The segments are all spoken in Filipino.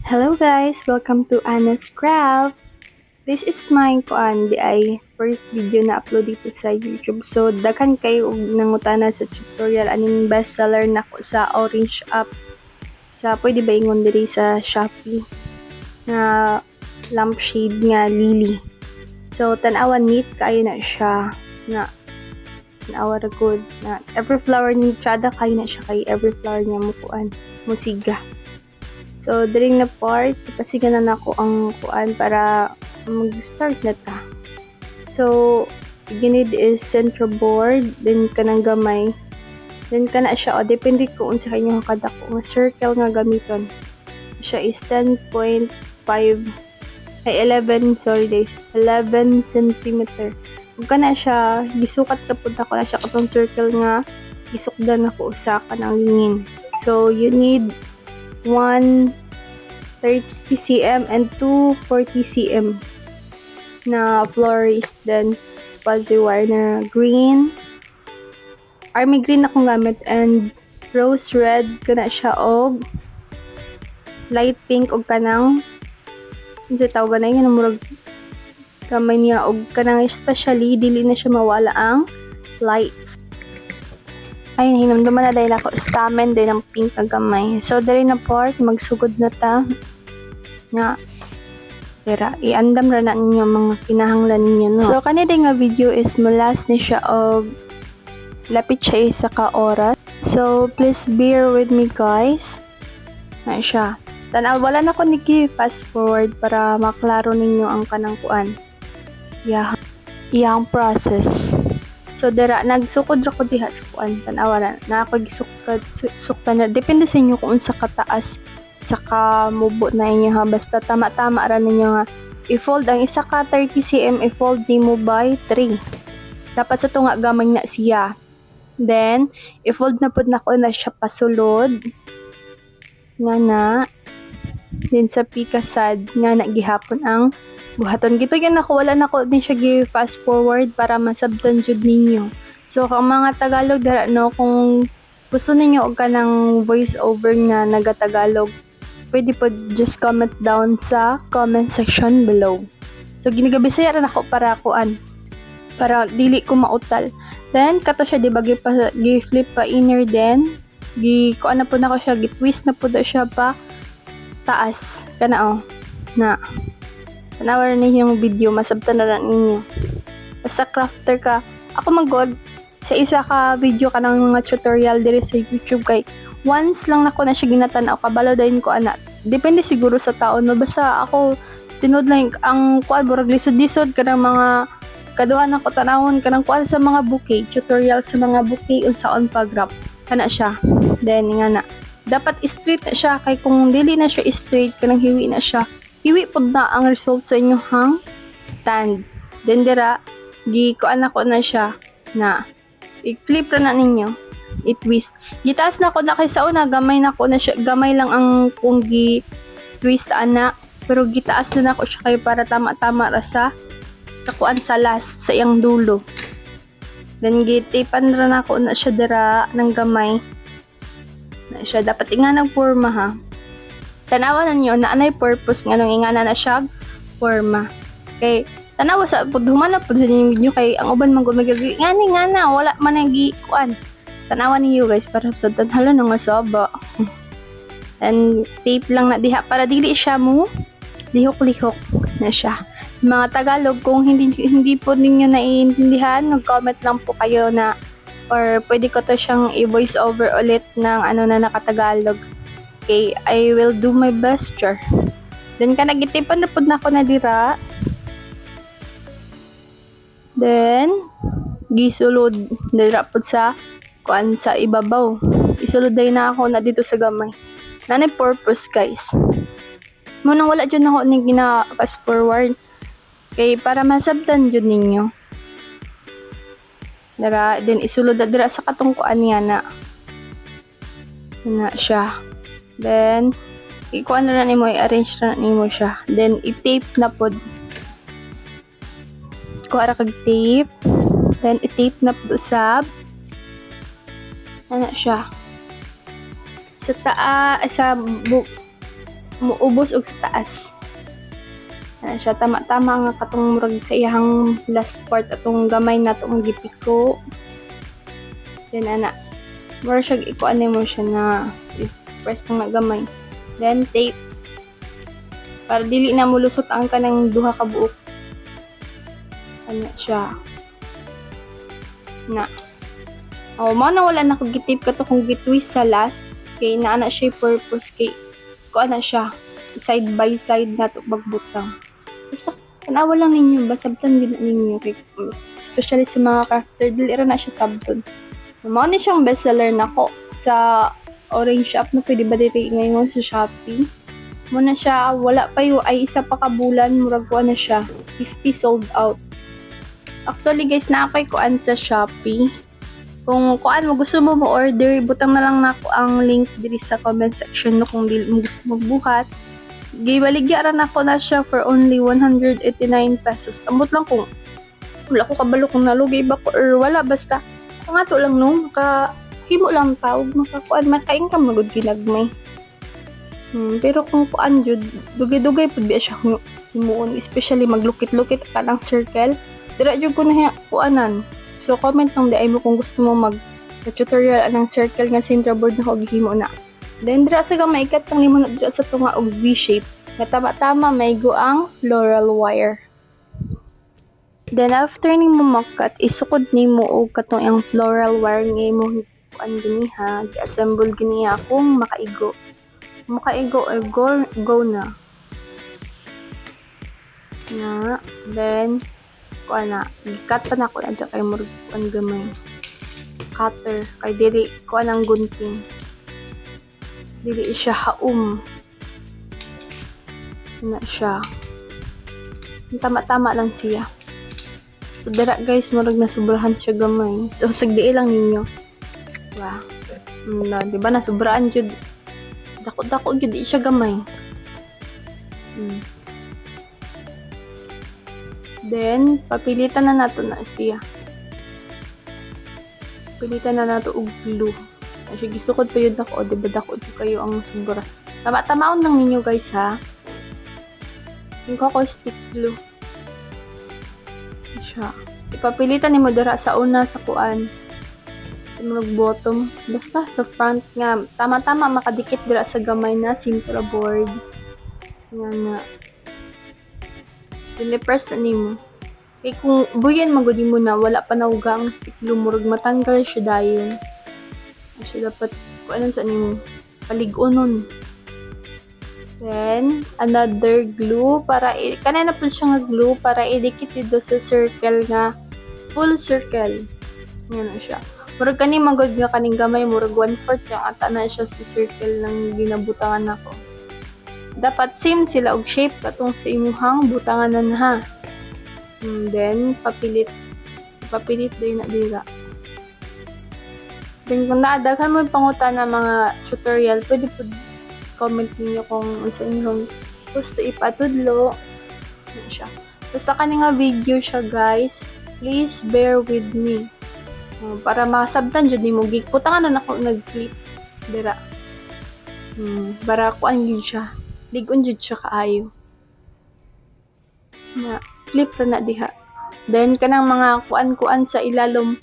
Hello guys! Welcome to Anna's Craft! This is my di ay first video na upload dito sa YouTube. So, daghan kayo og nangutana sa tutorial aning bestseller nako sa Orange app. Sa pwede ba ingon diri sa Shopee na lampshade nga lily. So, tan-awan neat kaayo na siya na tan-awa ra good na every flower ni tsada kayo na siya kay every flower niya mukuan musiga. So, during na part, ipasigan na nako ang kuan para mag-start na ta. So, ginid is center board, then kanang gamay, then kana siya, o, depende ko unsa kanyang kadako nga circle nga gamiton. Siya is 10.5, ay 11, sorry guys, 11 cm. Kung kana siya, gisukat na po ako na siya katong circle nga, gisukdan ako sa kanang lingin. So, you need 1 30 cm and 2 40 cm na florist, then fuzzy wire na green, army green akong gamit, and rose red kana siya, og light pink, og kanang sa tawag na yun, murag kamay niya, og kanang especially dili na siya mawala ang lights. Ay, hinamdaman na dahil ako stamen din ng pink na gamay. So, dali na part, magsugod na ta. Nga, tira, iandam ra na ninyo mga kinahanglan ninyo, no? So, kanina nga video is mulas ni siya og lapit siya isa ka oras. So, please bear with me, guys. Na siya. Tanaw, wala na ko niki-fast forward para maklaro ninyo ang kanang kuan. Iyang process. So, dira, nagsukod ra ko diha sa kuan. Tanawa na ako suktan na. Depende sa inyo kung unsa kataas sa kamubo na inyo, ha. Basta tama-tama ra ninyo nga. I-fold ang isa ka 30 cm, i-fold nimo by 3. Dapat sa tunga gamay na siya. Then, i-fold na pud nako na siya pasulod. Nga na. Then sa pikasad nga na gihapon ang buhaton. Gito yan ako, wala na ko din siya gi-fast forward para masabtan jud ninyo. So, kung mga Tagalog dara, no, kung gusto ninyo og kanang voice over nga naga-Tagalog, pwede po just comment down sa comment section below. So, ginigabisaya rin ako para kuan, para dili ko mautal. Then, kato siya, diba, gi-flip pa inner, then kuan na po na ko siya, gi-twist na po na siya pa taas. Kana, na tanawa rin yung video, masabtan na rin ninyo. Basta crafter ka, ako mag-god sa isa ka video ka ng mga tutorial diri sa YouTube, kay once lang nako na siya ginatanaw, kabalo dayon ko ana. Depende siguro sa tao, no. Basta ako tinod lang ang kuan, burag lisod-lisod ka ng mga kaduhan ako tanawon ka ng kuan sa mga bouquet, tutorial sa mga bouquet unsa on pag-wrap. Kana siya. Then nga na, dapat straight na siya, kay kung dili na siya straight, kanang hiwi na siya, hiwi pod na ang result sa inyo hang stand. Then dira, kuan ako na siya na i-flip ra na ninyo, i-twist. Gitaas na ko na kay sa una, gamay na ko na siya, gamay lang ang kung gi-twist ana, pero gitaas na ako siya kay para tama-tama ra sa kuan sa last, sa iyang dulo. Then gitipan ra na ko na siya dira ng gamay. Na siya dapat nga ng forma, ha. Tanawa na niyo na anay purpose nga nung ingana na siya forma. Kay tanawa sa pudhuman na pud sa inyong video, kay ang uban man gumagagi ngani nga na wala man ang kuan. Tanawa niyo guys para sa tanhala nga saba. And tape lang na diha para dili siya mo lihok-lihok na siya. Mga Tagalog, kung hindi po ninyo naiintindihan, mag-comment lang po kayo na, or pwede ko to siyang i-voice over ulit ng ano na nakatagalog. Okay, I will do my best, sure. Then, kanagitipan na po na ako na dira. Then, gisulod dira po sa kuan sa ibabaw. Isulod day na ako na dito sa gamay. Nanay purpose, guys. Munang wala dyan ako ni gina-fast forward. Okay, para masabtan dyan ninyo. Dira, then isulod na dira sa katungkuan niya na. Na siya. Then, ikuan na nimo, i-arrange na nimo siya. Then, i-tape na pod. Kuha ra kag tape. Then, i-tape na pod usab. Ano siya. Sa muubos og sa taas. Ana siya tama-tama nga katong murag sa iyang last part atong gamay na tong gipiko. Then ana mura siya ikuan mo siya na press na gamay. Then tape para dili na mulusot ang kanang duha ka buok. Ana siya. Na. Oh, mao na wala na ko gitape kato kung gitwist sa last kay naana siya purpose kay ko ana siya side by side na to bagbutang. Basta tanawa lang ninyo ba sabtan gid ninyo kay especially sa mga crafter dili ra na siya sabton. Mao ni siyang bestseller nako sa Orange Shop na pwede ba diri ngayon sa Shopee. Mo na siya wala pa yo ay isa pa ka bulan murag ko na siya 50 sold outs. Actually guys na ako'y kuan sa Shopee. Kung kuan mo gusto mo order, butang na lang nako ang link diri sa comment section no kung dili mo gusto magbuhat. Gibaligya ra nako na siya for only 189 pesos. Ambot lang kung wala ko kabalo kung nalugi ba ko or wala basta ang ato lang no himo lang tawag makakuan maka-income magud ginagmay. Pero kung kuan jud dugay-dugay pud biya siya himuon especially maglukit-lukit ka ng circle. Dira jud ko na kuanan. So, comment lang di ay mo kung gusto mo mag-tutorial anang circle nga center board na himo na. Then, dira sa gamay ikat pang nimo na dira sa tunga og V-shape. Na tama-tama may go ang floral wire. Then, after nimo makat, isukod nimo og katong ang floral wire nga imo kuan giniha, gi-assemble giniha kung makaigo. Makaigo ay go na. Na, then kuan na cut pa na ko adto kay murag kuan gamay cutter kay dili kuan ang gunting dili siya haum na siya tama-tama lang siya so dara guys murag nasubrahan siya gamay so sagdi lang ninyo wow na di ba nasubraan jud dako-dako jud siya gamay Then, papilitan na nato na siya. Pilitan na nato og glue. Kasi gisukod pa yun ako, diba dako kayo ang sobra. Tama-tamaon lang ninyo guys ha. Yung ko stick glue. Siya. Ipapilitan ni mo dira sa una sa kuan. Tumulog bottom. Basta sa front nga. Tama-tama makadikit dira sa gamay na center board. Nga na. Pilipress na nimo. Kaya kung buyan magudi mo na, wala pa nauga ang stick glue, murag matanggal siya dayon. Siya dapat, kung anong sa nimo, paligonon. Then, another glue, para, kanina po siya nga glue, para idikit dito sa circle nga, full circle. Yan na siya. Murag kani magod nga kaning gamay, murag 1/4 yung ata na siya sa circle ng ginabutangan ako. Dapat same sila og shape katong sa imuhang butanganan ha. Then papilit din na dira. Then kung naadaghan mo pangutan na mga tutorial, pwede po comment niyo kung unsa inyong gusto ipatudlo. Ano siya. Basta kaninga video siya guys, please bear with me. Para masabtan jud nimo gig. Putangan na ako nag-clip dira. Para kuan gyud siya. Ligon jud siya kaayo. Na clip ra na diha. Then kanang mga kuan-kuan sa ilalom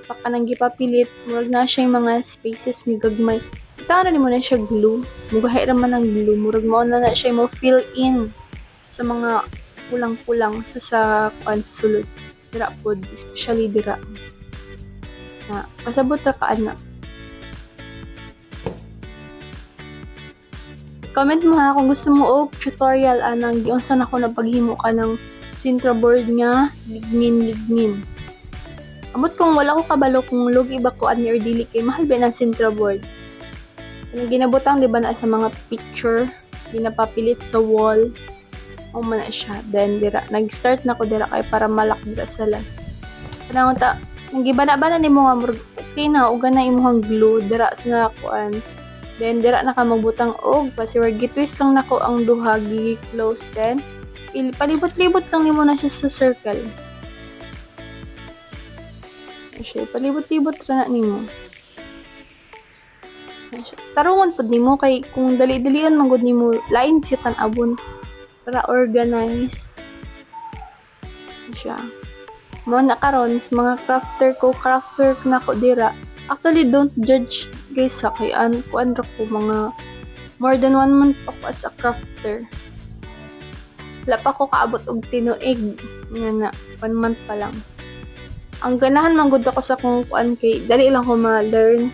pa kanang gipapilit, murag na siya mga spaces ni gagmay. Ita na nimo na siya glue. Mugahay ra man ang glue, murag mao na siya mo fill in sa mga kulang-kulang sa kuan sulod. Dira pod, especially dira. Na pasabot ra ka ana. Comment mo ha kung gusto mo og tutorial anang giunsa nako na paghimo ka ng center board nga lignin. Amot kung wala ko kabalo kung lugi ba ko ani or dili kay mahal ba ng center board. Ang ginabutang di ba na sa mga picture, ginapapilit sa wall. O man na siya. Then dira nag-start na ko dira kay para malak dira sa last. Kanang ta nagibana-bana nimo nga murag okay na uga na imong glue dira sa kuan. Then, dira na ka magbutang og password. Gitwist lang nako ang duha, gi-close then. Palibot-libot lang nimo na siya sa circle. Palibot-libot ra na nimo. tarungon pud nimo kay kung dali-dalion man gud nimo lain siya tan-awon para organized siya. Mo na karon mga crafter na ko dira. Actually, don't judge guys sa kay kuan ra ko mga more than 1 month ako as a crafter. Wala pa ko kaabot og tinuig nga na 1 month pa lang. Ang ganahan man gud ako sa kung kuan kay dali lang ko ma-learn.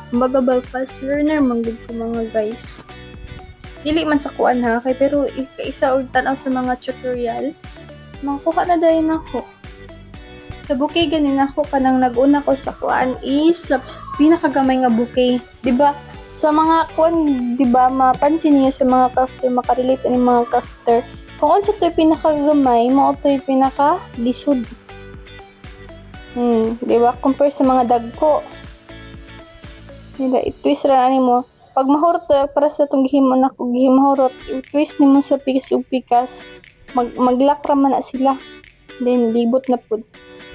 Kumbaga ba fast learner man gud ko mga guys. Dili man sa kuan ha kay pero isa og tan-aw sa mga tutorial makuha na dayon ako. Sa bouquet ganin ako kanang nag-una ko sa kuan is sa pinakagamay nga bouquet. Diba? Sa mga kuan, diba, mapansin niyo sa mga crafter, makarelate ani mga crafter. Kung unsa to'y pinakagamay, mao to'y pinakalisod. Diba? Compare sa mga dagko. Diba? I-twist ra ani mo. Pag mahurot para sa itong gihimo na gihimahurot, i-twist nimo sa pikas. Maglak ra man na sila. Then, libot na pud.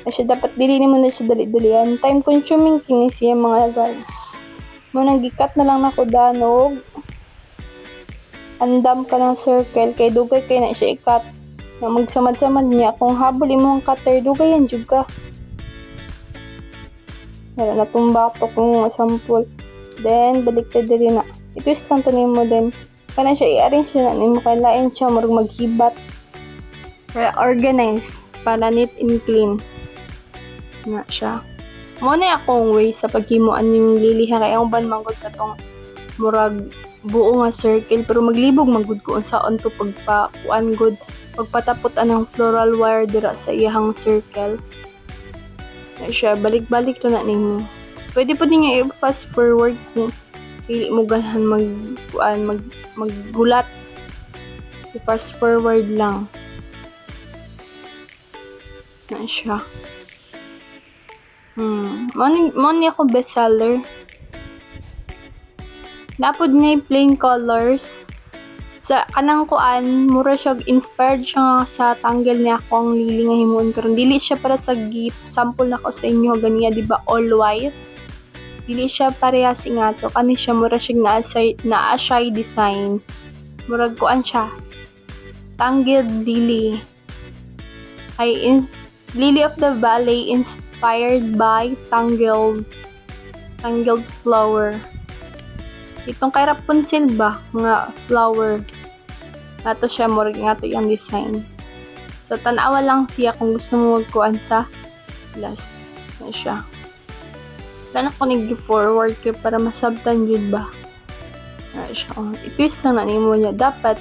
Na siya dapat dili nimo na siya dali-dalian. Time consuming kini siya mga guys. Mo nang gikat na lang nako danog. Andam ka ng circle kay dugay kay na siya ikat. Na magsamad-samad niya kung habol imo ang cutter dugay yan jud ka. Wala na tumba to kung sample. Then balik ta diri na. I-twist lang to nimo then kana siya i-arrange na nimo kay lain siya murag maghibat. Para organize, para neat and clean. Na siya. Mo na akong way sa paghimuan ning liliha kay ang ban manggod katong murag buo nga circle pero maglibog manggod ko unsaon to pagpakuan gud pagpatapot anang floral wire dira sa iyang circle. Na siya balik-balik to na nimo. Pwede pud niya i-fast forward kung pili mo ganahan maggulat. I-fast forward lang. Na siya. Money ako bestseller. Napod nga plain colors. Sa kanang kuan, mura siya inspired siya sa tangle niya ako ang lili nga himuon karon. Dili siya para sa gift. Sample na ko sa inyo ganiya, di ba? All white. Dili siya parehas nga to. Kani siya mura siya naa shy design. Murag kuan siya. Tangled lily. Lily of the Valley inspired by tangled flower. Itong kay Rapunzel ba nga flower. Nato siya murag nga to yung design. So tan-awa lang siya kung gusto mo magkuan sa last na siya. Wala na ko nag-forward kay para masabtan jud ba. Na siya. I-twist lang na nimo niya. Dapat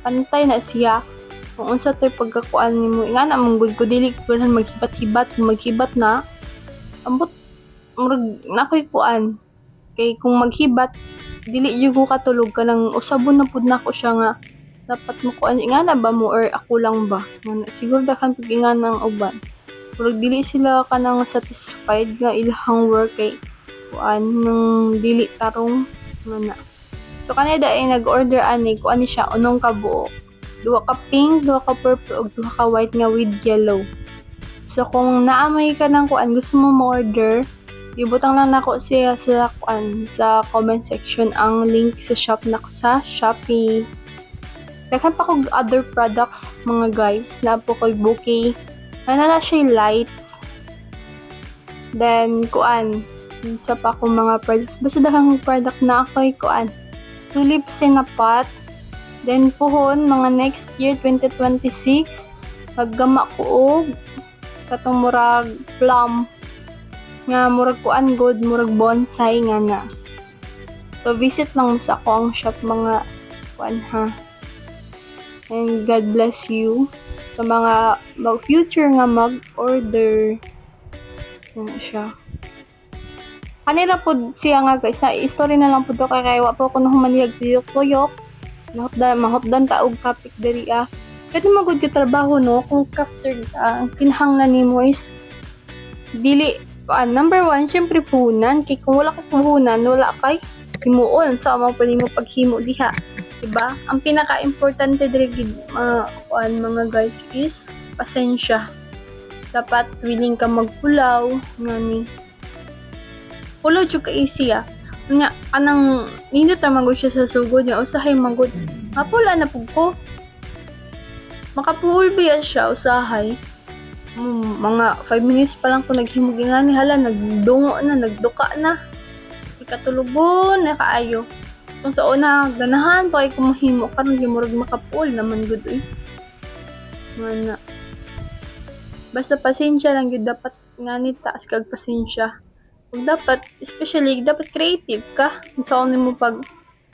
pantay na siya. Kung unsa to'y pagkakuan nimo nga na manggod ko dili ko lang maghibat na ambot murag nakoy kuan kay kung maghibat dili jud ko katulog kanang usabon na pud nako siya nga dapat mo kuan nga na ba mo or ako lang ba nga siguro dakan pag nga nang uban murag dili sila kanang satisfied nga ilang work kay kuan nang dili tarong nga na. So kanida ay nag-order ani kuan ni siya unong kabuok. 2 ka pink, 2 ka purple, ug 2 ka white nga with yellow. So kung naamay ka ng kuan gusto mo mo-order, ibutang lang nako siya sa kuan sa comment section ang link sa shop nako sa Shopee. Daghan pa kog other products mga guys, na po koy bouquet. Nana siya lights. Then kuan, sa pa ko mga products. Basta daghang product na ako'y kuan. Tulips in a pot. Then puhon mga next year 2026 paggama ko og katong murag plum nga murag kuan good murag bonsai nga na. So visit lang sa ako ang shop mga kuan ha. And God bless you sa mga future nga mag-order. Ano siya. Kanira pod siya nga guys, sa story na lang pod ko kay wa po ko nahumaniyag tuyok-tuyok. Mahotdan ta og topic diri Pwede magud ka trabaho no kung crafter ang kinahanglan nimo is dili number 1 syempre puhunan kay kung wala ka puhunan wala kay himuon sa among pwede mo paghimo diha, diba? Ang pinaka-importante diri mga guys is pasensya. Dapat willing ka magpulaw ngani. Pulo jud ka easy Nga kanang nindot na magud siya sa sugod niya usahay magud. Mapula na pud ko. Makapuhol biya siya usahay. Mga 5 minutes pa lang ko naghimog ingani hala nagdungo na nagduka na. Ikatulugon na kaayo. Kung sa una ganahan pa kay kumahimo karon gimurag makapuhol naman gud eh. Mana. Basta pasensya lang gyud dapat ngani taas kag pasensya. Kung dapat especially dapat creative ka kung sa mo pag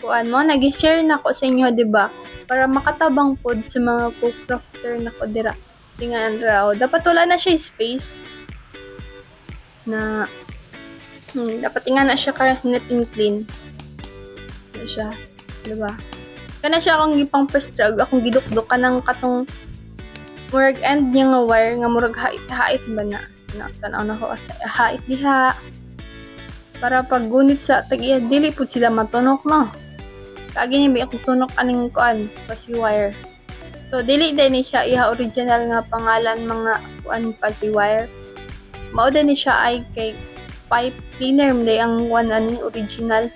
kuan mo nag-share na ko sa inyo di ba para makatabang pod sa mga co-crafter na ko dira tingan raw dapat wala na siya space na dapat tingan na siya ka neat and clean na siya di ba kana siya akong gipang first drag akong gidukduk kanang katong murag end niya nga wire nga murag hait ba na tanaw na ko asa hait diha para pag gunit sa tag-iya dili pud sila matunok no kagi ni ako tunok aning kuan pasi wire so dili din ni siya iha original nga pangalan mga kuan pasi wire mao din ni siya ay kay pipe cleaner mday ang kuan ani original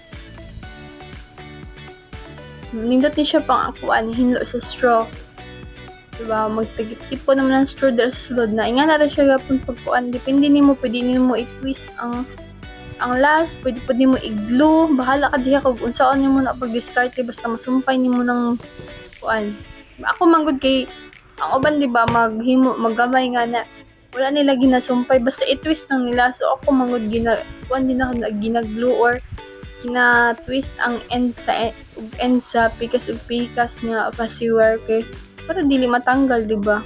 nindot ni siya pang kuan hinlo sa straw diba magtagip-tipo naman ang straw dira sa sulod na inga na ra siya gapon pagkuan depende nimo pwede nimo i-twist ang last, pwede mo i-glue. Bahala ka diha kung unsaon nimo na pag-discarte basta masumpay nimo ng kuan. Ako manggod kay ang uban di ba maggamay nga na wala nila ginasumpay basta i-twist lang nila. So ako manggod kuan din ako gina-glue or gina-twist ang end sa pikas ug pikas nga pasiwar kay para dili matanggal di ba?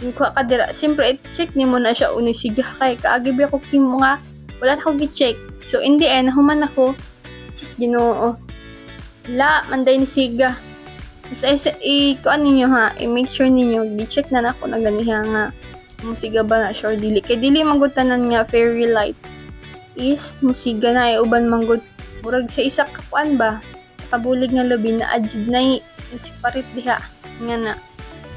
Yung ka dira, siyempre i-check nimo na siya uni siga kay kaagi ba ko kimo nga wala na akong gi-check. So, in the end, nahuman ako. Sus, Ginoo. La, manday ni siga. Basta, kuan ninyo ha, i-make sure ninyo, gi-check na ako na ganiha nga. Musiga ba na siya or dili. Kay dili magutanan nga fairy light is musiga na ay uban manggod. Murag sa isa kapuan ba? Sa kabulig nga labi na adjud na siparit diha. Nga na.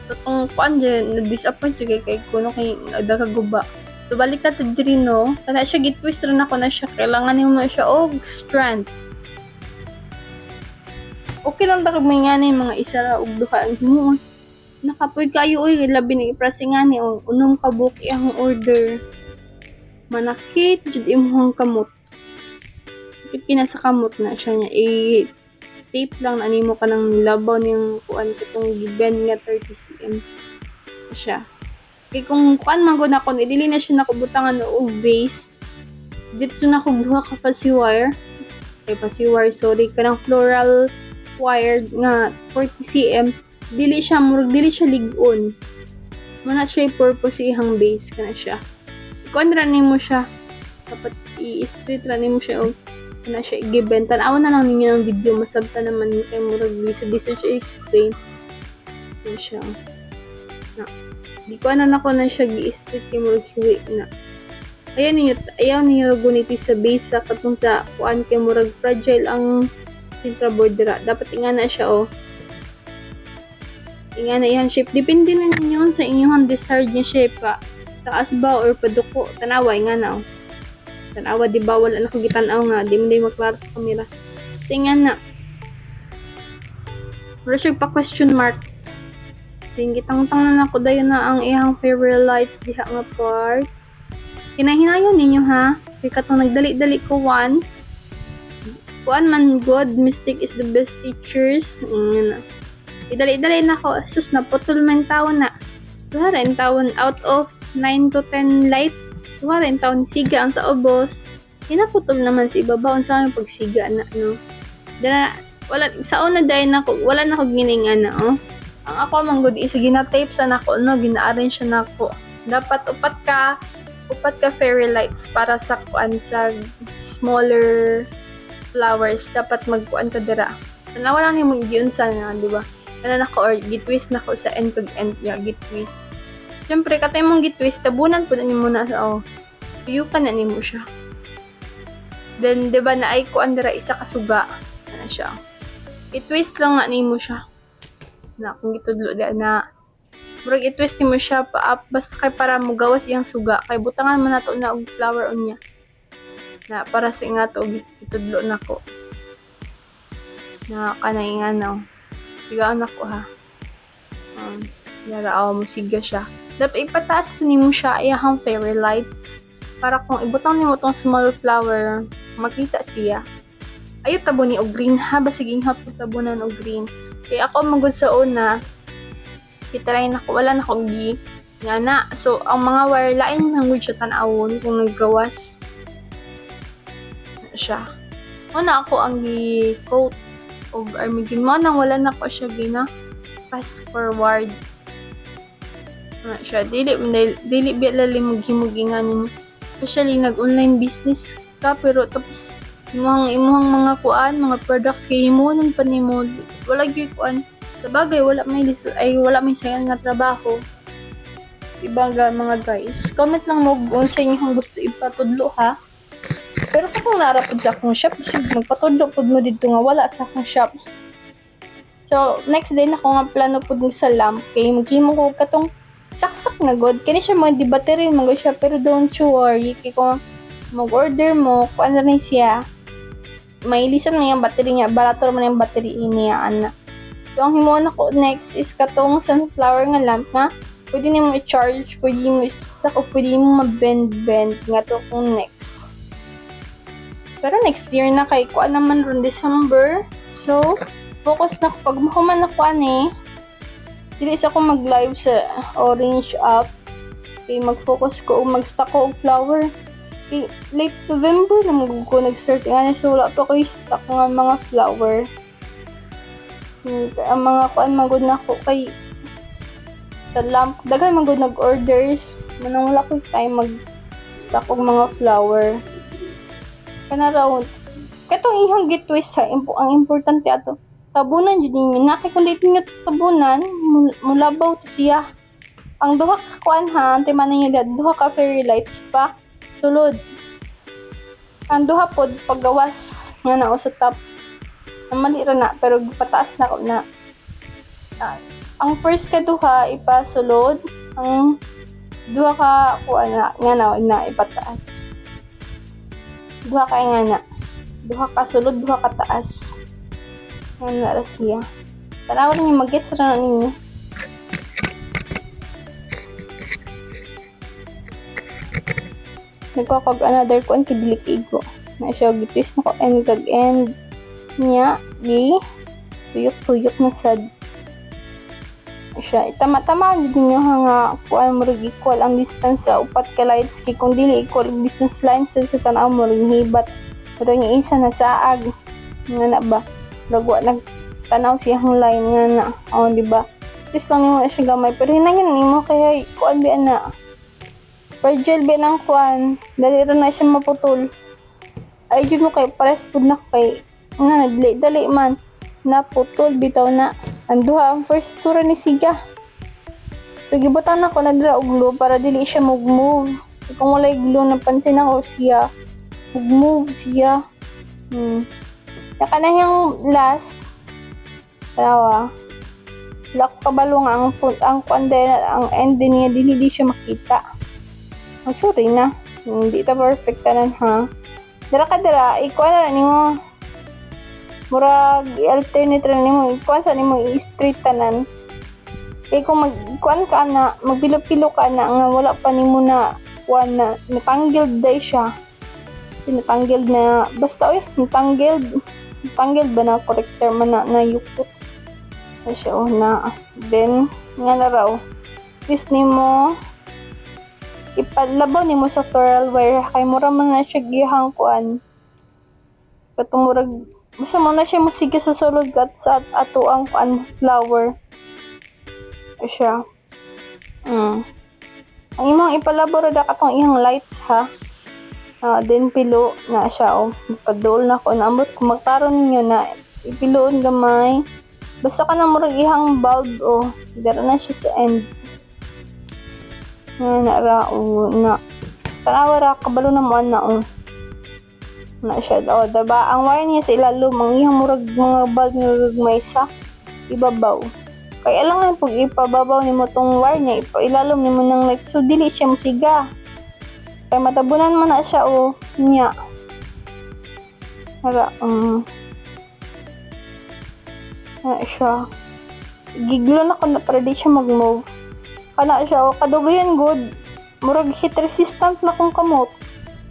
So, kung kuan dyan, na-disappoint siya kay kuno kay nagdakaguba. So, balik natin diri no. Kana siya gitwist rin ako na siya. Kailangan nimo na siya og strand. Okay lang dakag may nga mga isa ra og duha ang himuon. Nakapoy kayo oy labi ni ipressing nga ni unom ka book ang order. Manakit jud imong kamot. Kina sa kamot na siya niya tape lang na nimo kanang labaw niyang kuan katong giben nga 30 cm. Siya. Kaya kung kuan man gud nako dili na siya nakubutangan og base dito na ko buha ka pasi wire sorry kanang floral wire nga 40 cm dili siya lig-on mana siya purpose ihang base kana siya kuan ra nimo siya dapat i-straight ra nimo siya og kana siya i-given tan-aw na lang ninyo ang video masabta naman kay murag bisa siya explain ano siya na di ko na na siya gi-straight kay murag hiwi na ayaw niyo guniti sa base sa katong sa kuan kay murag fragile ang sintra board dira dapat ingana siya ingana iyang shape depende na ninyo sa inyong desired niya shape pa taas ba or paduko tanawa ingana tanawa di ba wala na ko gitan-aw nga di mo maklaro sa camera tingnan na wala siya pa question mark gitang-tang na ako dayon na ang iyang favorite lights diha nga part. Kinahinayon ninyo ha. Kay katong nagdali-dali ko once. Kuan man good, mistake is the best teachers. Idali-dali na ko. Sus naputol man taon na. Wala rin taon out of 9 to 10 lights. Wala rin taon siga ang sa ubos. Hinaputol naman sa ibabaw sa aming pagsiga na no. Dara wala sa una dahil na ko wala na ko giningan na ang ako manggod is gina-tape sa nako no gina-arrange siya nako dapat upat ka fairy lights para sa kuan sa smaller flowers dapat magkuan ka dira tanawa lang nimo giunsa na di ba kana nako or gitwist nako sa end to end ya gitwist syempre katay mong gitwist tabunan pud nimo na sa tuyo ka na nimo siya then di ba na ay kuan dira isa ka suga na siya i-twist lang na nimo siya na kung gitudlo na murag i-twist mo siya pa up basta kay para mo gawas iyang suga kay butangan man nato na og flower on niya na para sa nga to itudlo nako na kanay nga no sigaan ako ha naraaw mo siga siya dapat ipataas nimo siya iyang fairy lights para kung ibutang nimo tong small flower makita siya ayo tabo ni og green ha basiging hapon tabunan og green kaya ako magud sa una kitry na ko wala na ko gi nga na so ang mga wire lain nang siya tan-awon kung naggawas siya na ako ang gi-coat of armigin mo nang wala na ko siya gina fast forward na siya dili bialalim maghimugingan yun especially nag-online business ka pero tapos imuhang mga kuan mga products kay himunon pa nimo wala gyud kuan sa bagay wala may sayang nga trabaho ibang mga guys comment lang mo kung sa inyo gusto ipatudlo ha pero kung narapod sa akong shop kasi magpatudlo pod mo dito nga wala sa akong shop so next day na ko nga plano pod sa lamp kay maghimo ko katong saksak na god kani siya mga di battery mo siya pero don't you worry kay kung mag-order mo kung ano rin siya may lisan na yung battery niya barato naman yung battery niya ana so ang himo na ko next is katong sunflower nga lamp nga pwede nimo i-charge pwede mo isaksak o pwede mo ma-bend nga to kung next pero next year na kay kuan naman ron December so focus na pag mahuman na kuan dili sa ko mag-live sa orange app kay mag-focus ko o mag-stock ko og flower kay late November na ko nag-start nga so wala pa ko stock nga mga flower ang mga kuan magud na ko kay sa lamp daghan magud nag-orders manang wala ko time mag-stock og mga flower kana raw katong ihang gitwist ha ang importante ato tabunan jud ninyo nakay kun dito ninyo tabunan mulabaw to siya ang duha ka kuan ha antay man niya duha ka fairy lights pa sulod ang duha pod paggawas nga na sa top mali ra na pero pataas na ko na ang first ka duha ipasulod ang duha ka kuan nga na ipataas duha kay nga na duha ka sulod duha ka taas nga na ra siya tanaw rin yung mag-gets ra na ninyo nagkakag another kuan kidilik igo na siya gitwist na ko and kag end niya di tuyok na sad siya itama-tama jud ninyo nga kuan mo rig equal ang distance sa upat ka lights kay kung dili equal ang distance line so sa tanaw mo rig hibat pero yung isa na saag nga na ba lagwa nagtanaw siyang line nga na di ba just lang nimo siya gamay pero hinangin nimo kaya kuan bi ana fragile bi nang kuan dali ra na siya maputol ay jud mo kay pares pud na kay nga dali man naputol bitaw na ang duha ang first tura ni siga so gibutan ako na dira og glue para dili siya mag-move so, kung walay glue napansin ako siya mag-move siya saka na yung last tawa wala ko kabalo nga ang ang end niya hindi siya makita sorry na hindi ta perfect tanan ha dira ikuha na nimo murag alternate ra nimo kuan sa nimo i-straight tanan kay kung magkuan ka na magbilo-pilo ka na nga wala pa nimo na kuan na natangled day siya tinatanggled na basta natangled ba na corrector man na yukot na siya na then nga na raw twist nimo ipalabaw nimo sa ferrule wire kay mura man na siya gihang kuan katong murag basta mo na siya masige sa sulod kat sa ato ang flower siya ang imong ipalabor da katong iyang lights ha then pilo na siya padol na ko naambot kung magkaroon ninyo na ipiloon gamay basta ka na murag ihang bulb dara na siya sa end na ra na tanawa ra kabalo na mo na siya diba ang wire niya sa ilalom ang iyang murag mga bulb nga gagmay sa ibabaw kaya lang lang pag ipababaw nimo tong wire niya ilalom nimo ng light so dili siya musiga kaya matabunan man na siya niya Para, siya. Giglo na ko na para di siya mag-move. Kana siya, o kadugayan good. Murag heat resistant na kung kamot.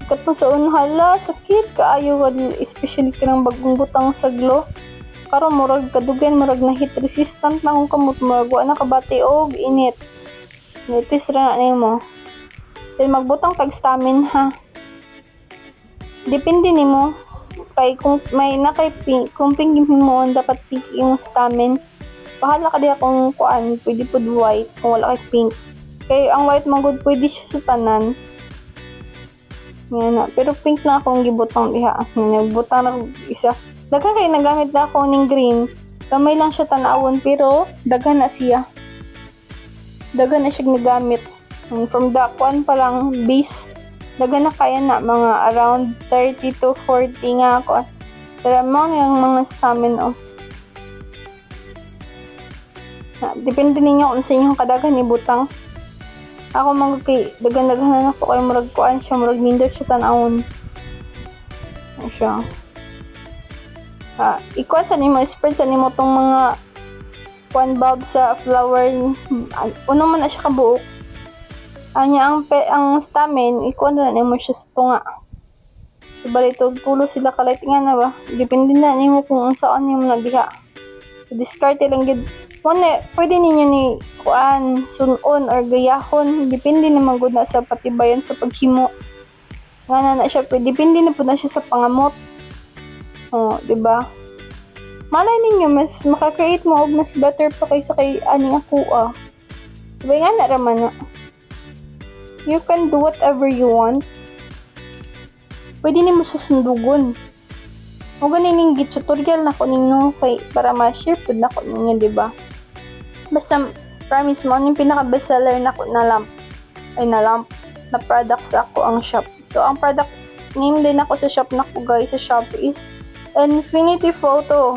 Katong sa unhala, sakit kaayo, especially kanang bagong butang sa glow. Karon murag kadugayan, murag na heat resistant na kung kamot. Murag wa na kabati og init. Nipis ra na nimo. Then magbutang tag stamin ha. Depende nimo. Kay kung may nakay pink, kung pink mo dapat pink yung stamin. Bahala ka diha kung kuan, pwede pud white kung wala kay pink. Kay ang white man gud pwede siya sa tanan. Yan na. Pero pink na akong gibutang diha. Nagbutang na isa. Daghan kay nagamit na ako ning green. Kamay lang siya tanawon pero daghan na siya. Daghan na siya nagamit. And from the kuan pa lang base, daghan na kaya na mga around 30 to 40 nga ako. Pero mo yung mga stamin oh. Depende ninyo kung sa inyong kadaghan ni butang. Ako kay dagan-dagahan ako kay murag kuan siya, murag nindot siya tanawon. Ay siya. Ikuan sa nimo, spread sa nimo tong mga kuan bulb sa flower. Uno man na siya kabuok. Anya ang stamin, ikuan na nimo siya sa tunga. Ibalik tulo sila kalight nga na ba? Depende na nimo kung saan nimo na diha. Discard lang gid. Pwede ninyo ni kuan sunon or gayahon, depende naman gud na sa patibayan sa paghimo. Nga na siya, depende na po na siya sa pangamot. Di ba? Malay ninyo mas maka-create mo og mas better pa kaysa kay aning ako Diba nga na raman na. You can do whatever you want. Pwede nimo siya sundugon. O ganin tutorial na ko ninyo kay para ma-share pud na ko ninyo, di ba? Basta promise mo yung pinaka bestseller na ko na lamp na product sa ako ang shop. So ang product name din ako sa shop na ko guys sa shop is Infinity Photo.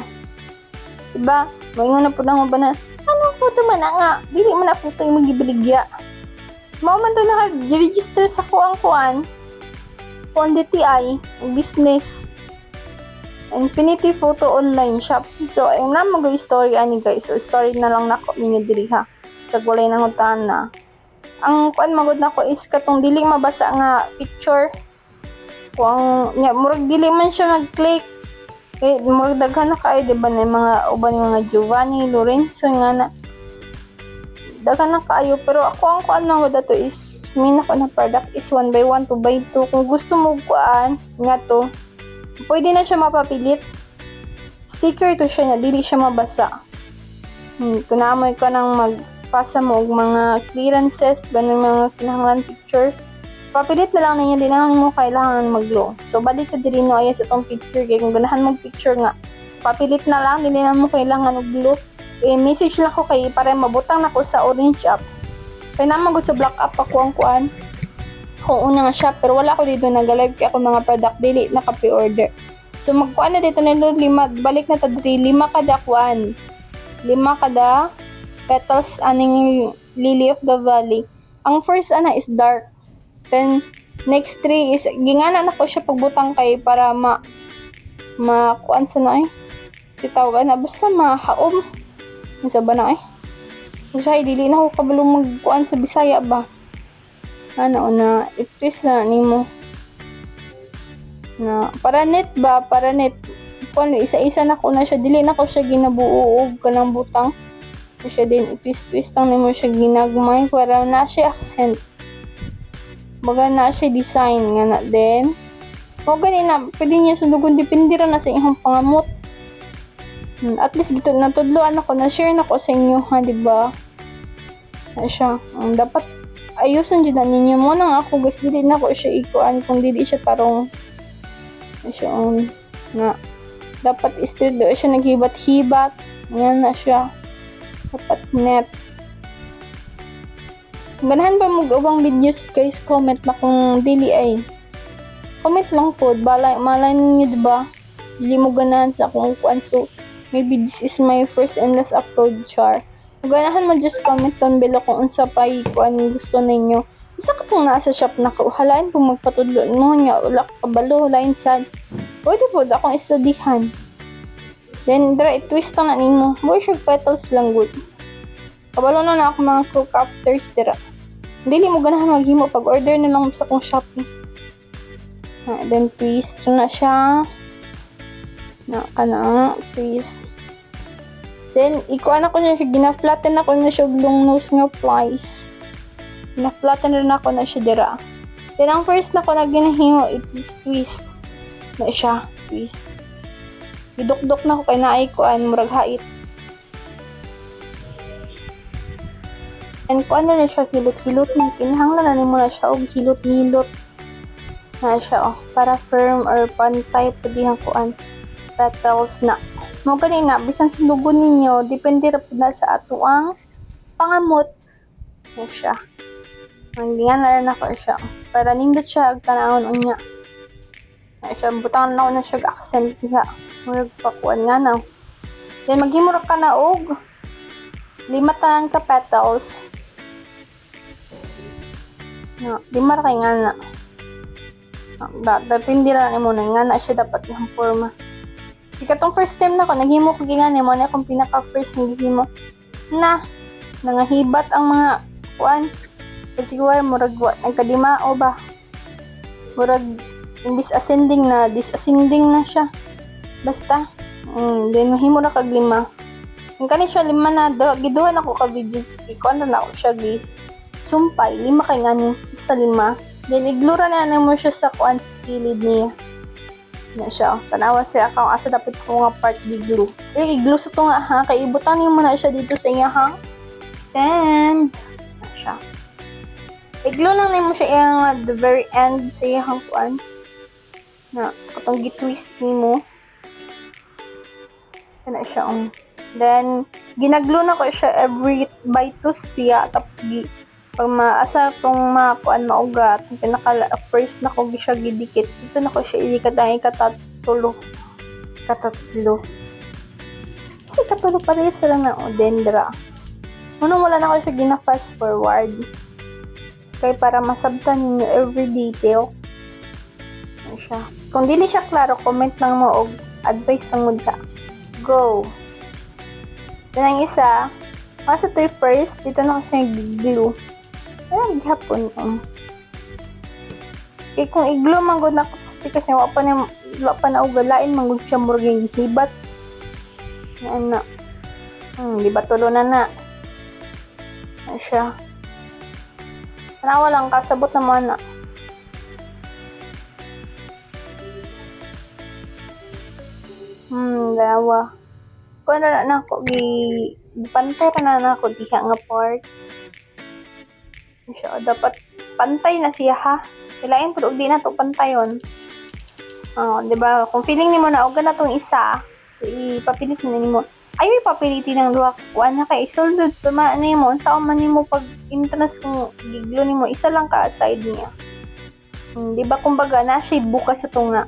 Diba? Mayon na po na mo ba na anong photo man nga? Dili man na photo yung magibiligya. Mao man to naka-register sa ko ang kuan DTI business. Infinity Photo online shop. So, ayun na mag-story ani guys. So, story na lang nako ninyo diri ha. Sa gulay ng utahan na. Ang kuan magud nako is katong dili mabasa nga picture. Kung murag dili man siya mag-click. Murag daghan na kay di ba na mga uban mga Giovanni, Lorenzo nga na. Daghan na kayo pero ako ang kuan nang dato is min ako na product is 1 by 1, 2 by 2. Kung gusto mo kuan nga to, pwede na siya mapapilit. Sticker to siya na, dili siya mabasa. Kung naamoy ka nang magpasa mo og mga clearances, ganun mga kinahanglan picture, papilit na lang ninyo, di na lang mo kailangan mag-glow. So, balik ka diri no, ayan sa tong picture, kaya kung ganahan mong picture nga, papilit na lang, di na mo kailangan mag-glow. Message lang ko kay para mabutang na ko sa orange app. Kaya naman sa black app ako ang kuan. Kung una nga shop, pero wala ko dito nag-live kaya ako mga product dili naka-pre-order. So magkuan na dito na balik na ta diri 5 kada kuan. 5 kada petals aning lily of the valley. Ang first ana is dark. Then next 3 is gingana na ko siya pagbutang kay para kuan sa na titawagan na basta mahaom. Unsa ba na Usay dili na ko kabalo magkuan sa Bisaya ba. Ano na i-twist na nimo na para net kung isa-isa na ko na siya dili na ko siya ginabuo og kanang butang so siya din i-twist lang nimo siya ginagmay para na siya accent baga na siya design nga na din o ganina pwede niya sundugon depende ra na sa inyong pangamot at least gito natudloan ako na share na ko sa inyo ha diba na siya dapat ayusan dyan na ninyo mo nang ako guys dili na ko siya ikuan kung dili siya tarong siya na dapat straight do siya naghibat-hibat yan na siya dapat net ganahan ba mo gawang videos guys comment na kung dili ay comment lang po malay ninyo diba dili mo ganahan sa akong kuan so maybe this is my first and last upload char. Ganahan mo just comment down below kung unsa pa kuan gusto ninyo. Isa ka pong nasa shop na ko. Halain po magpatudlo mo nga wala ka kabalo lain sad. Pwede po akong istudihan. Then dira i-twist na nimo. More siya petals lang good. Kabalo na ako mga crook afters dira. Dili mo ganahan maghimo pag order na lang sa kong Shopee. Then twist na siya. Twist. Then ikuan ako siya gina-flatten ako na siya long nose nga flies. Na-flatten rin ako na siya dira. Then ang first na ko na ginahimo is twist. Na siya, twist. Gidukdok na ko kay naay kuan murag hait. And kuan na siya hilot-hilot ni kinahanglan na nimo na siya og hilot-hilot. Na siya para firm or pantay pwede ang kuan petals na. Mo kanina bisan sulugon ninyo depende ra pud na sa ato ang pangamot. Na siya. Manggingan na rin ako siya. Para nindot siya ag tanawon unya. Na siya butang na siya accent niya. Murag pakuan nga na. Then maghimura ka na og 5 tanan ka petals. No, 5 kay nga na. Depende ra nimo na nga na siya dapat yung forma. Ikatong first time na ko naghimo ko gingani mo na akong pinaka first naghimo na nangahibat ang mga kuan. Siguro murag nagkadimao ba. Murag imbis ascending na descending na siya. Basta then mahimo na kag 5. Ang kani siya 5 na giduhan ako ka video. Kuan na ako siya gi sumpay 5 kay ngani basta 5. Then iglura na mo siya sa kuan sa kilid niya. Na siya. Tanawa siya akong asa dapat ko nga part di-glue. I-glue sa to nga ha. Kay ibutan niyo muna siya dito sa iyang stand. Na siya. I-glue lang nimo siya yung at the very end sa iyang kuan. Na katong gi-twist nimo. Na siya. Then ginaglue na ko siya every by 2 siya tapos pag maasa tong mga kuan maugat, pinaka first na ko siya gidikit. Dito na ko siya ilikat ang katatlo. Kasi katulo pa rin sila na dendra. Unang wala na ko siya gina-fast forward. Kaya para masabtan ninyo every detail. Ano siya. Kung dili siya klaro, comment lang mo o advice lang mo ka. Go! Then ang isa, masa to first, dito na ko siya glue. Ayan, gihapon. Kaya kung i-glue manggod na kasi wala pa na ugalain manggod siya murag hibat. Ayan na. Di ba tulo na na. Ayan siya. Tanawa lang kasabot naman na. Dalawa. Kung ano na ako, pantay na ako diha nga part. Siya, dapat pantay na siya ha. Kailangan po di na to pantayon. Oh, 'di ba? Kung feeling nimo na og na tong isa, so ipapilit na nimo. Ay ipapilitin ng duha kuan na kay isulod tuma nimo unsa man nimo pag interest kung giglo nimo isa lang ka side niya. 'Di ba kumbaga na siya bukas sa tunga.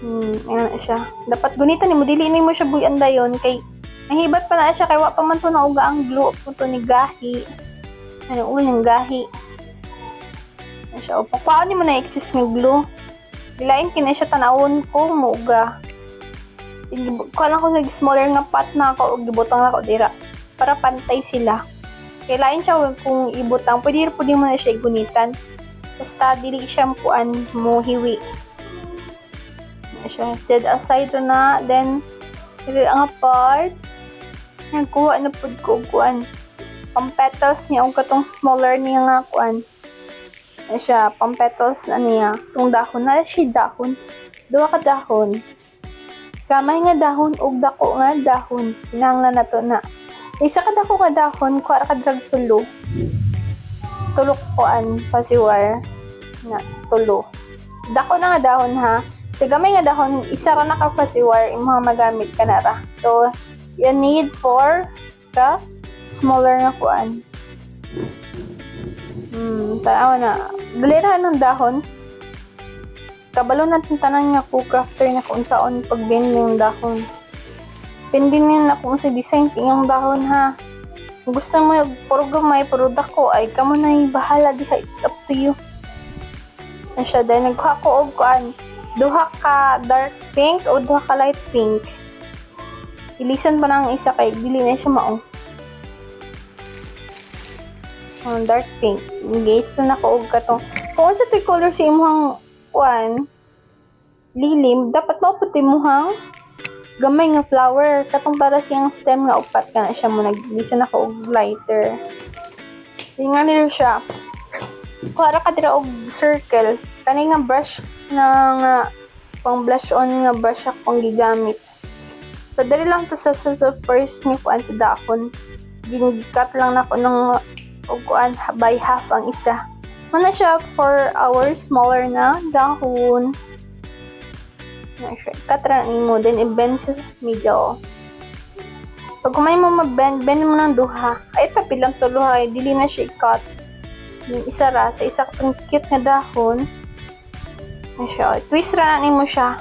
Ayan na siya. Dapat gunitan nimo dili nimo siya buyan dayon kay nahibat pa na siya kay wa pa man to nauga ang glue po to ni gahi. Ano ulang gahi. Siya o paano mo na exist ng glue? Dilain kina siya tanawon ko muuga. Kala ko nag smaller nga pot na ako og gibutang ako dira para pantay sila. Kailain siya kung ibutang pwede mo na siya gunitan. Basta dili siya kuan mo hiwi. Siya set aside na then dili ang part nagkuha na pud ko kuan pang petals niya og katong smaller niya nga kuan siya pang petals na niya tong dahon na siya dahon duha ka dahon gamay nga dahon og dako nga dahon kinahanglan nato na isa ka dako nga dahon kuha ka drag tulo kuan pasiwar na tulo dako na nga dahon ha sa gamay nga dahon isa ra na ka pasiwar imong magamit ka na ra so you need for the smaller na kuan. Tanawa na. Dalira ng dahon. Kabalo natin tanan nga ko crafter na kung saan pagbend yung dahon. Pendin yun na kung sa design yung dahon ha. Kung gusto mo yung program may product ko ay kamo na yung bahala diha. It's up to you. Na siya dahil nagkuha ko og kuan. duha ka dark pink o duha ka light pink. Ilisan pa na ang isa kay dili na siya mao. Dark pink. Engage na nako og katong. Kung sa toy color sa imong kuan lilim, dapat mao puti muhang gamay nga flower katong para siyang stem nga upat kana siya mo naglisa na ko og lighter. Tingnan nila siya. Kuha ka dira og circle. Kani nga brush nga pang blush on nga brush akong gigamit. So, dali lang to sa first ni kuan sa dakon. Ginikat lang nako ng og kuan by half ang isa. Muna siya 4 hours smaller na dahon. Na siya. Katra mo then i-bend sa middle. Pag kumay mo bend mo ng duha. Ay tapid lang to duha, dili na siya i-cut. Yung isa ra sa isa katong cute nga dahon. Na siya. Twist ra na nimo siya.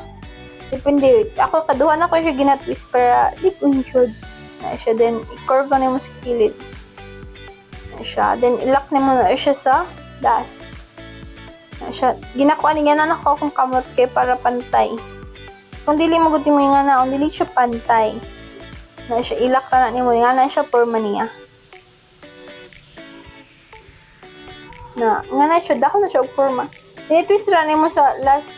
Depende. Ako kaduha na ko siya gina-twist para di unsure. Na siya then i-curve na nimo sa kilid. Na siya. Then i-lock nimo na siya sa last. Na siya. Ginakuha niya na ako kung kamot kay para pantay. Kung dili mo guti mo yung nga na, dili siya pantay. Na siya, ilak ka na ni mo, nga na siya forma niya. Nga na siya, dako na siya forma. Tinitwist ra ni mo sa last,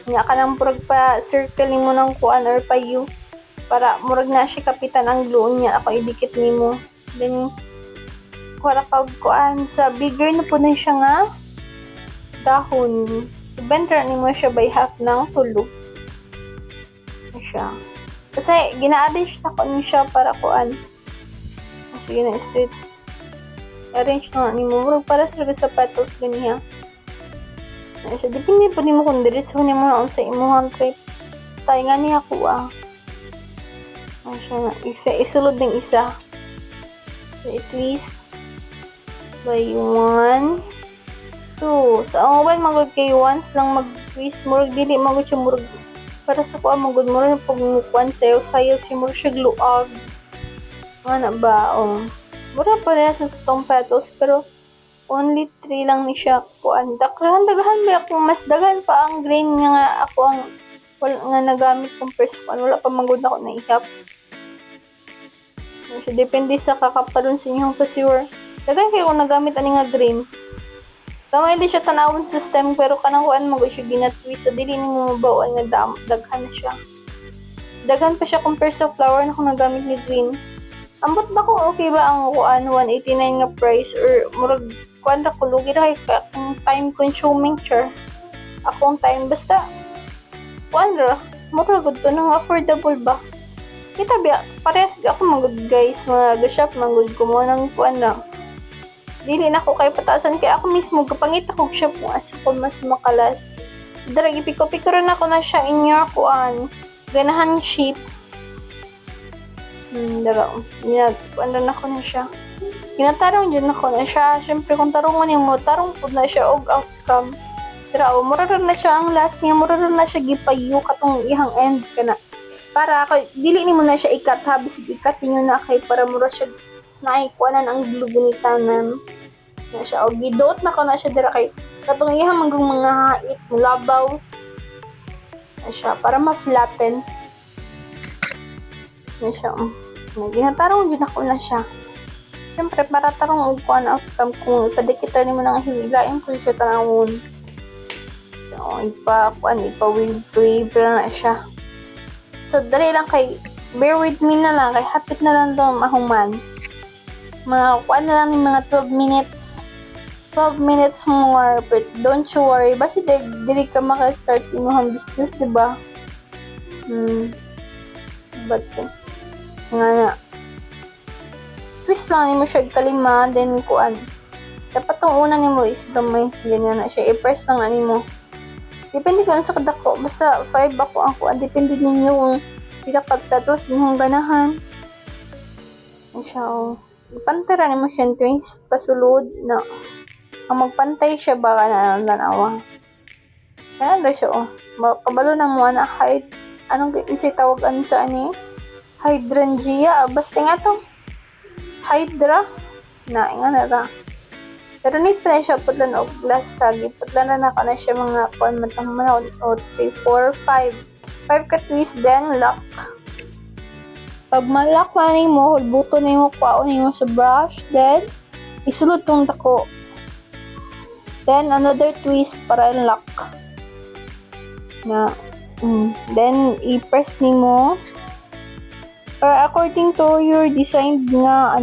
nga ka nang purag pa circle ni mo ng kuan or pa you. Para murag na siya kapitan ang glue niya, ako idikit ni mo. Then, kuha ka kuan sa bigger na po na siya nga dahon. Bend ra nimo siya by half ng tulo. Siya. Kasi gina-arrange na ko siya para kuan. Sige na straight. Arrange na nimo murag para sa petals ganiya. Siya depende po nimo kung diretso nimo na sa imong crepe. Style nga niya kuha. Siya isa isulod ng isa. So, twist by 1 2. Sa ang mobile magod kay once lang mag-twist murag dili magod siya murag para sa kuan magod murag pag mukuan sayo si murag siya gluag. Ano ba mura pa rin sa tong petals pero only 3 lang ni siya kuan. Daghan ba ako mas daghan pa ang grain nga ako ang wala nga nagamit compare sa kuan wala pa magod ako na ihap. So, depende sa kakapalon sa inyong pasiwer. Daghan kayo kung nagamit ani nga grain. Kamay di siya tanawon sa stem pero kanang kuan mo siya ginatwist so dili nimo mabawan nga daghan na siya. Daghan pa siya compare sa flower na kung nagamit ni green. Ambot ba kung okay ba ang kuan 189 nga price or murag kuan ra ko lugi ra kay time consuming char. Akong time basta kuan ra murag gud to nang affordable ba. Kita ba parehas ako magud guys mga ga-shop magud ko mo nang kuan na. Dili na ko kay pataasan kay ako mismo kapangit ako siya kung asa ko mas makalas. Dara gipiko-piko rin ako na siya inya kuan ganahan shape. Dara kuan na ako na siya. Ginatarong dyan ako na siya. Syempre kung tarungan mo tarong pud na siya og outcome. Dara mura na siya ang last niya mura na siya gipayo katong ihang end kana. Para ako dili nimo na siya ikat habis ikat niyo na kay para mura siya naikuanan ang glugunitanan na siya o gidot na ko na siya dira kay katong ihang mga hait mulabaw na siya para ma-flatten na siya ginatarong din ako na siya syempre para tarong og kuan outcome kung ipadikita nimo nang hilain ko siya tanawon so ipa-wave na siya so dali lang kay bear with me na lang kay hapit na lang daw mahuman mga kuan na lang mga 12 minutes more but don't you worry basta dili ka maka-start sa imong business diba but nga twist lang nimo siya kalima then kuan dapat tong una nimo is gamay ganyan na siya i-press lang nimo depende kung sa kadako basta 5 ako ang kuan depende ninyo kung pila pagtatos inyong ganahan siya ipantara ni mo siya twist pasulod na ang magpantay siya baka na nanawa kaya na siya kabalo na mo na height anong kasi tawagan sa ani hydrangea basta nga to hydra na nga na ra Pero nito na siya putlan og glass tag. Putlan na naka na siya mga kuan matang mana o 3, 4, 5. 5 ka twist then lock. Pag malak man mo, hulbuto na yung kwaon mo sa brush, then isulod tong dako. Then another twist para lock. Na then i-press nimo according to your design nga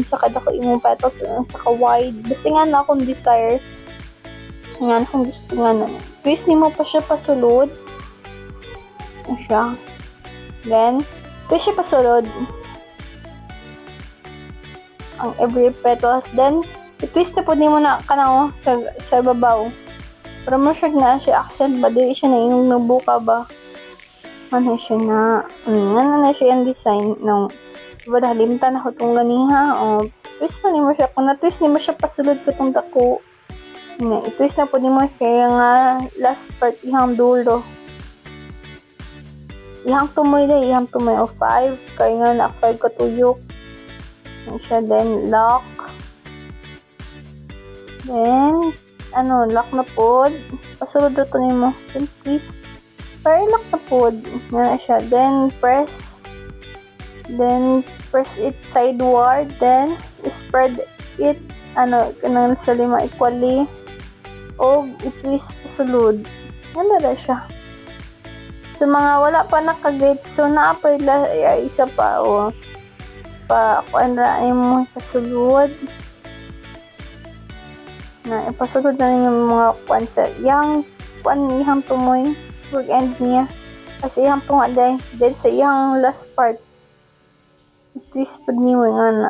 sa kada ko imong petals sa ka wide basta nga na akong desire nga akong gusto nga na twist nimo pa siya pasulod siya then twist siya pasulod ang every petals then i-twist na po nimo na kanaw sa babaw para mo siya na siya accent ba dili siya na yung nabuka ba ano siya na ano na siya yung design ng wala limtan ako itong ganiha o twist na nimo siya kung na-twist nimo siya pasulod ko itong dako nga i-twist na po nimo siya yung last part ihang dulo ihang tumoy o 5 kaya nga na 5 katuyok siya then lock then lock na po pasulod ito nimo then twist para lock na po na siya then press it sideward then spread it kanang sa 5 equally o i-twist sulod na siya sa mga wala pa naka-get so na-apply isa pa o pa kuan ra mo kasulod na ipasulod na yung mga kuan sa ihang tumoy wag end niya kasi ihang tunga then sa ihang last part twist pag niyo nga na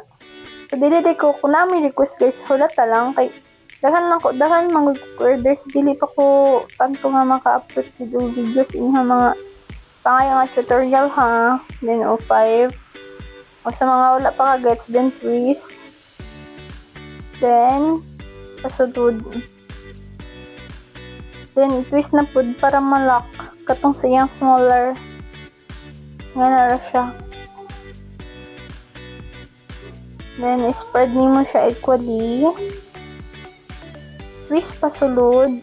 so dili ko kung namin request guys hulata lang kay dahan mga orders dili pa ko tanto nga maka-upload video videos inha mga pangayo nga tutorial ha then 5 o sa mga wala pa ka gets then twist then pasulod then twist na pud para malak katong sa iyang smaller nga na siya then spread nimo siya equally twist pasulod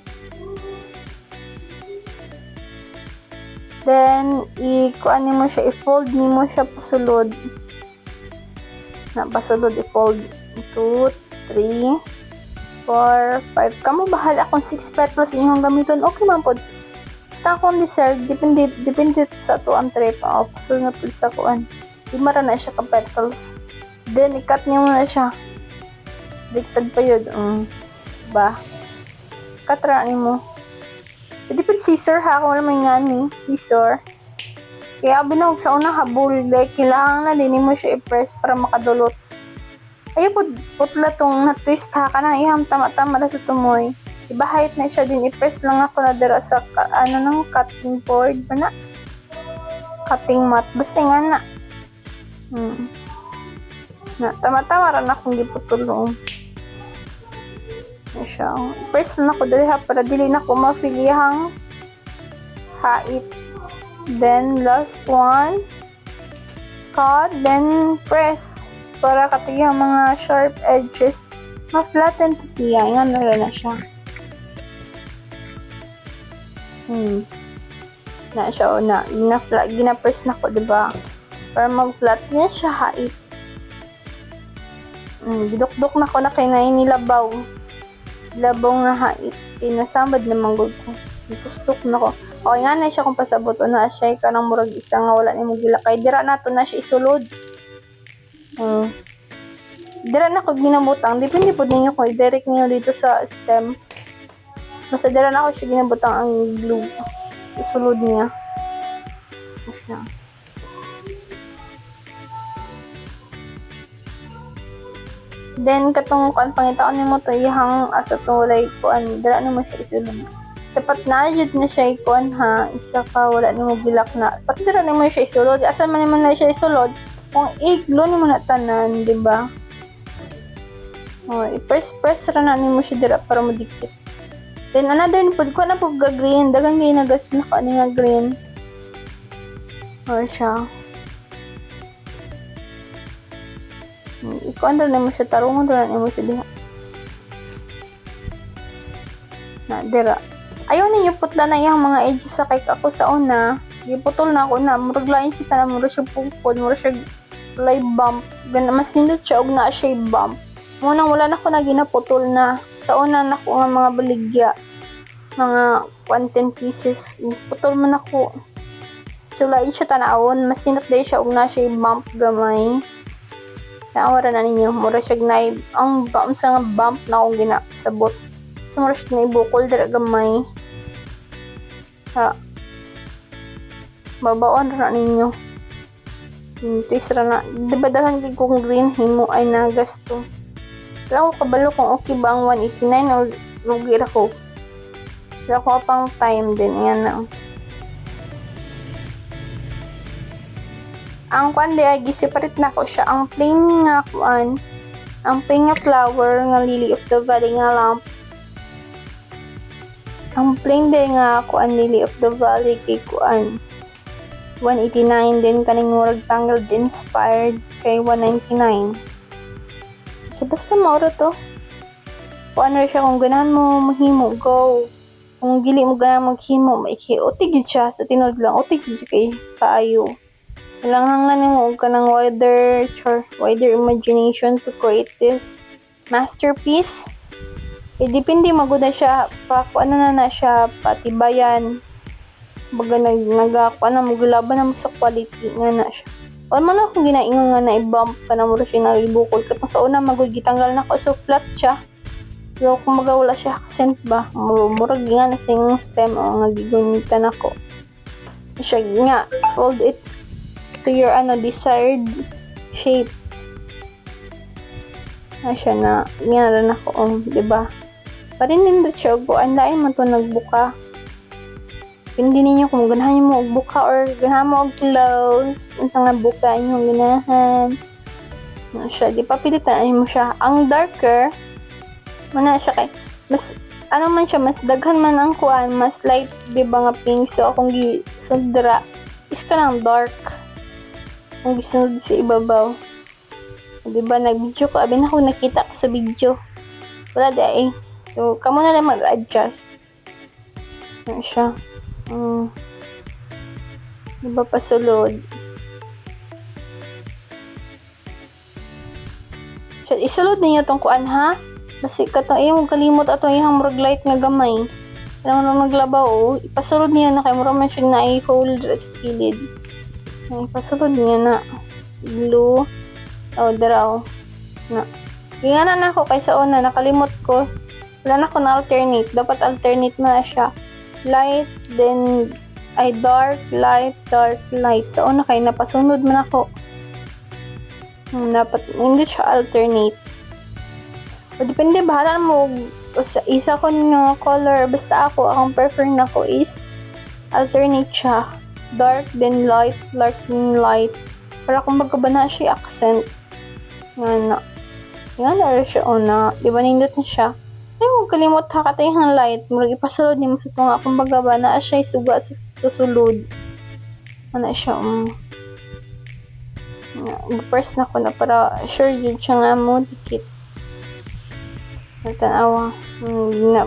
then i-kuan nimo siya i-fold nimo siya pasulod na pasulod i-fold 2, 3 4, 5. Kamo bahala kung 6 petals inyong gamiton. Okay man po. Basta akong dessert, depende sa to ang trip. So na po sa kuan. Di mara na siya ka petals. Then, i-cut niyo muna siya. Dictad pa yun. Ba? Cut ra mo. Pwede po scissor ha. Kung wala may ngani. Scissor. Kaya binawag sa unang habol. Like, kailangan na din mo siya i-press para makadulot. Ay putla tong na-twist ha kanang ihang tama-tama na sa tumoy. Ibahayat na siya din i-press lang ako na dira sa ng cutting board ba na? Cutting mat basta nga na. Na tama-tama ra na akong giputulong. Na siya. Press lang ako diri ha para dili na ko mafilihang hait. Then last one. Cut then press. Para katiyang mga sharp edges ma-flatten to siya. Nga na siya. Na siya o gina-press na ko, diba? Para mag-flat niya siya hait. Gidukduk na ko na kay ngayon nilabaw. Labaw nga hait. Pinasambad na manggod ko. Itustok na ko. Okay nga na siya kung pasabot o na siya kanang murag isa nga wala ni mo gilakay. Dira na to na siya isulod. Dira na ko ginabutang depende po ninyo kung i-direct niyo dito sa stem basta dira na ko siya ginabutang ang glue isulod niya siya. Then katong kuan pangitaon nimo to ihang ato to like kuan dira na mo siya isulod dapat na jud na siya kuan ha isa ka wala nimo gilak na pati dira na mo siya isulod asa man naman na siya isulod kung i-glue nimo na tanan, di ba? I-press ra na nimo siya dira para modikit. Then another ni pud ko na pug green, dagan gay nagas na ka nga green. Siya. Ikuan ra nimo siya tarungon ra nimo siya diha. Na dira. Ayaw ninyo putla na yung mga edges sa cake ako sa una. Giputol na ako na murag lain siya tanan, murag siya pungkod, murag siya lay bump. Gana mas nindot siya og naa siya bump. Munang wala na ko na ginaputol na. Sa una na ko nga mga baligya, mga 10 pieces. Putol man ako. So lain siya tanawon, mas nindot day siya og naa siya bump gamay. Naawara na ninyo, mura siya gnay, ang bump sa nga bump na akong ginasabot. So mura siya gnay bukol dira gamay. Sa babaon ra ninyo. Twist ra na. Diba dahan kong green himo ay nagasto. Wala ko kabalo kung okay ba ang 189 o lugi ra ko. Wala ko pang time din. Yan na. Ang kwan ay giseparate na ko siya. Ang plain nga kwan, ang plain nga flower nga lily of the valley nga lamp. Ang plain day nga kwan lily of the valley kay kwan 189 din kaning murag tangled inspired kay 199. So basta maura to. Kung ano siya kung ganahan mo mahimo, go. Kung gili mo ganahan maghimo, maiki otigid siya sa tinod lang, otigid kay kaayo. Langhang nimo og kanang wider imagination to create this masterpiece. Depende magud na siya pa kung ano na siya patibayan. Baga nagakuan na maglaban na sa quality nga na siya. O man akong ginaingon nga na i-bump ka na mo siya na ibukol. Katong sa una magigitanggal na ko so flat siya. Pero kung magawala siya accent ba, murag nga na sing stem o nga gigunitan ako. Siya nga, fold it to your desired shape. Na siya na, nga rin ako, diba? Parin nindot siya, andain man to nagbuka. Hindi ninyo kung ganahan nyo mo og buka or ganahan mo og close. Unsang nga buka inyong ganahan. Ano siya, di pa pilitan mo siya. Ang darker, muna siya kay, mas, ano man siya, mas daghan man ang kuan, mas light, di ba nga pink. So, akong gisundra, is ka ng dark. Kung gisunod sa ibabaw. Di ba, nag-video ko, abin ako nakita ko sa video. Wala di eh. So, kamo na lang mag-adjust. Ano siya. Diba pasulod? So, isulod ninyo tong kuan ha? Kasi katong iyong kalimot atong ihang murag light nga gamay. Kaya nang naglabaw o, ipasulod niya na kay murag man siya na i-fold sa kilid. Ipasulod niya na. Blue. O, daraw. Na. Kaya na ako kay sa una, nakalimot ko. Wala na ko na alternate. Dapat alternate na siya. Light, then ay dark, light, light. So, una kay napasunod man ako. Dapat, hindi siya alternate. O, depende, bahala mo. O, sa isa ko ng color, basta ako, akong prefer na ko is alternate siya. Dark, then light, then light. Para kung magkabana siya accent. Nga na. Nga na siya una. Diba nindot na siya? Ay, huwag kalimot ha katayang light. Murag ipasulod niya sa mga kumbaga ba na siya suga sa susulod. Ano siya, first na ko na para sure yun siya nga mo dikit. Natanawa.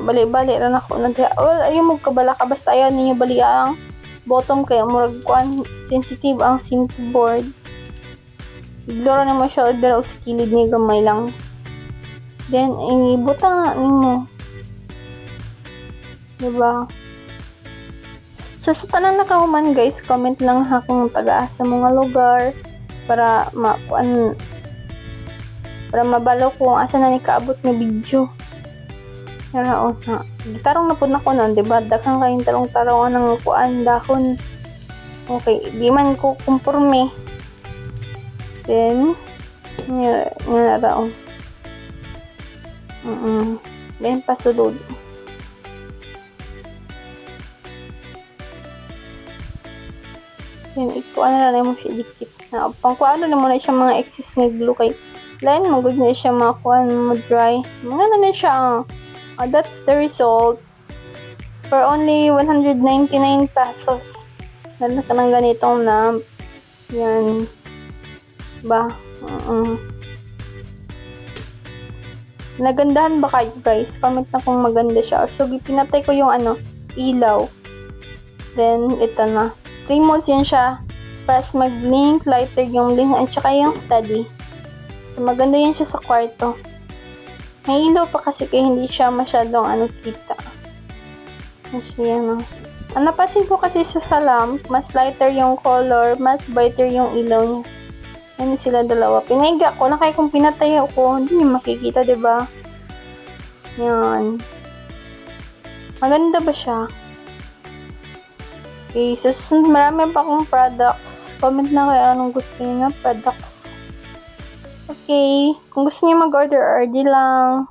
Bali-bali rin ako. Well, ayaw mo kabala ka. Basta ayaw ninyo bali ang bottom kaya murag kuan sensitive ang synth board. Igloro na mo siya o sa kilid niya gamay lang. Then, ibutang nga nimo. Diba? So, sa tanan na kahuman guys, comment lang ha kung taga sa mga lugar para para mabalo kung asa na ni kaabot na video. Pero, gitarong na po na ko nun, diba? Daghang kayong tarong-tarongan ng kuan dahon. Okay, di man ko kumpurme. Then, nga raon. Then, pasulod. Then, ikuan na lang mo siya dikit. Pangkuano na muna siya mga excess nga glue kay line, magod na siya mga kuan mo dry. Mga na siya. That's the result. For only 199 pesos. Meron ka ng ganitong lamp. Yan. Ba? Nagandahan ba kayo guys? Comment na kung maganda siya. So, pinatay ko yung ilaw. Then, ito na. 3 modes yan siya. Fast mag-blink, lighter yung blink, at saka yung steady. So, maganda yan siya sa kwarto. May ilaw pa kasi kaya hindi siya masyadong kita. Kasi ang napansin ko kasi sa lamp, mas lighter yung color, mas brighter yung ilaw niya. Yan sila dalawa. Pinaiga ko na kaya kung pinatay ako, hindi niyo makikita, diba? Yan. Maganda ba siya? Okay, so marami pa akong products. Comment na kayo anong gusto niyo na products. Okay, kung gusto niyo mag-order, order lang.